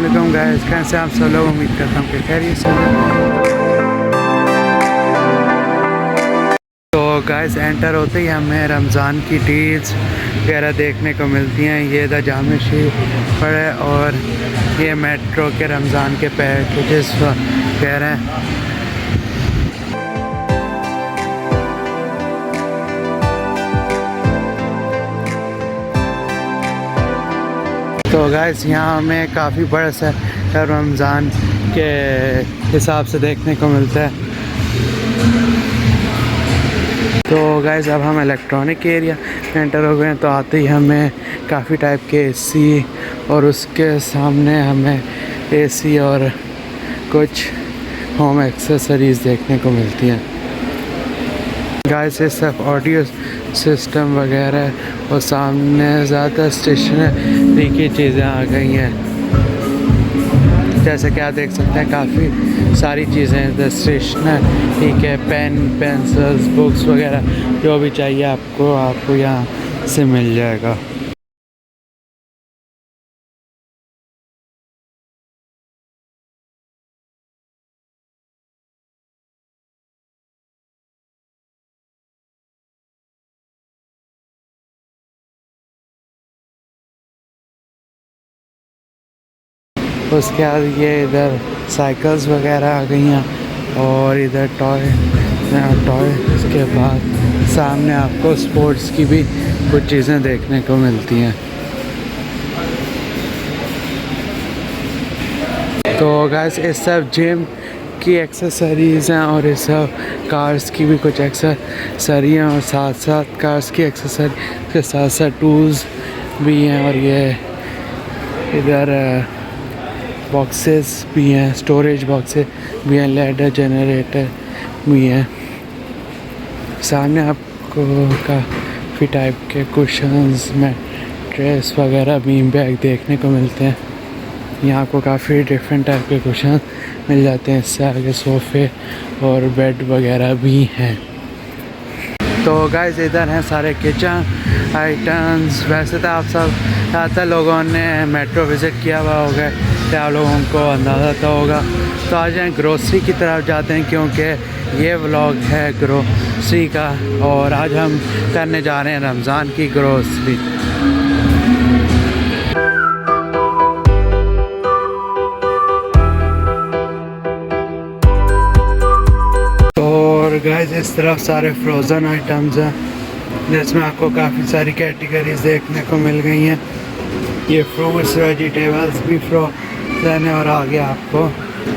वालेकुम गाइस, कैसे आप सब लोग। उम्मीद करता हूँ कि खैरियत से होंगे। तो गाइस एंटर होते ही हमें रमज़ान की डील्स वगैरह देखने को मिलती हैं। ये द जामे मस्जिद पड़े और ये मेट्रो के रमज़ान के पैकेजेस वगैरह। तो गाइस यहाँ हमें काफ़ी बड़ा सा रमज़ान के हिसाब से देखने को मिलता है। तो गाइस अब हम इलेक्ट्रॉनिक एरिया एंटर हो गए हैं। तो आते ही हमें काफ़ी टाइप के एसी और उसके सामने हमें एसी और कुछ होम एक्सेसरीज़ देखने को मिलती हैं। गाइस ये सब ऑडियो सिस्टम वगैरह और सामने ज़्यादा स्टेशनरी की चीज़ें आ गई हैं। जैसे कि आप देख सकते हैं काफ़ी सारी चीज़ें स्टेशनरी के पेन पेंसिल्स बुक्स वगैरह जो भी चाहिए आपको यहाँ से मिल जाएगा। उसके बाद ये इधर साइकिल्स वगैरह आ गई हैं और इधर टॉय। उसके बाद सामने आपको स्पोर्ट्स की भी कुछ चीज़ें देखने को मिलती हैं। तो गाइस इस सब जिम की एक्सेसरीज़ हैं और इस सब कार्स की भी कुछ एक्सेसरी हैं और साथ साथ कार्स की एक्सेसरी के साथ साथ टूल्स भी हैं। और ये इधर बॉक्सेस भी हैं, स्टोरेज बॉक्सेस भी हैं, लैडर जनरेटर भी हैं। सामने आपको काफ़ी टाइप के कुशन्स मैट्रेस वगैरह बीन बैग देखने को मिलते हैं। यहाँ आपको काफ़ी डिफरेंट टाइप के कुशन मिल जाते हैं। इससे आगे सोफ़े और बेड वगैरह भी हैं। तो गाइस इधर हैं सारे किचन आइटम्स। वैसे तो आप सब ज़्यादातर लोगों ने मेट्रो विज़िट किया हुआ होगा, क्या आप लोगों को अंदाज़ा तो होगा। तो आज हम ग्रोसरी की तरफ जाते हैं क्योंकि ये व्लॉग है ग्रोसरी का और आज हम करने जा रहे हैं रमज़ान की ग्रोसरी। और गाइस इस तरफ सारे फ्रोज़न आइटम्स हैं जिसमें आपको काफ़ी सारी कैटेगरीज देखने को मिल गई हैं। ये फ्रूट्स वेजिटेबल्स भी फ्रोज़न है और आगे आपको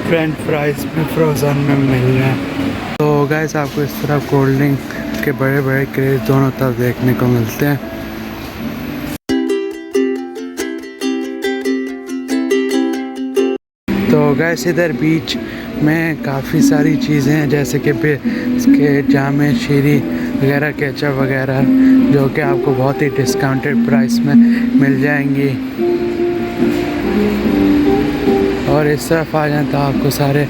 फ्रेंच फ्राइज भी फ्रोज़न में मिल रहे हैं। तो गाइस आपको इस तरफ कोल्ड ड्रिंक के बड़े बड़े क्रेज दोनों तरफ देखने को मिलते हैं। तो गाइस इधर बीच में काफ़ी सारी चीज़ें हैं जैसे कि इसके जामे शीरी वगैरह केचप वगैरह जो कि आपको बहुत ही डिस्काउंटेड प्राइस में मिल जाएंगी। और इस तरफ आ जाए तो आपको सारे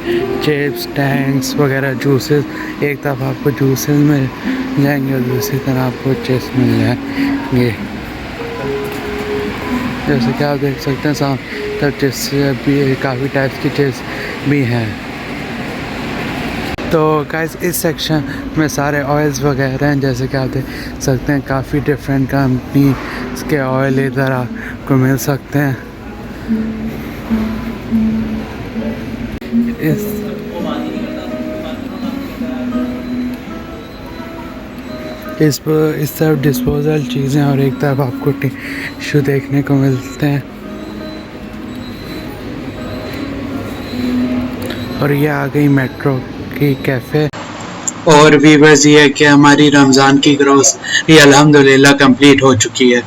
चिप्स टैंक्स वगैरह जूसेस, एक तरफ आपको जूसेस मिल जाएंगे और दूसरी तरफ आपको चिप्स मिल जाएंगे। जैसे कि आप देख सकते हैं सामने तब चिप्स भी काफ़ी टाइप्स की चिप्स भी हैं। तो गाइस इस सेक्शन में सारे ऑयल्स वगैरह हैं जैसे कि आप देख सकते हैं काफ़ी डिफरेंट कंपनी के ऑयल इधर आपको मिल सकते हैं। इस तरफ डिस्पोजल चीज़ें और एक तरफ आपको टिश्यू देखने को मिलते हैं। और ये आ गई मेट्रो की कैफ़े। और व्यूअर्स ये है कि हमारी रमज़ान की ग्रोसरी अल्हम्दुलिल्लाह कंप्लीट हो चुकी है।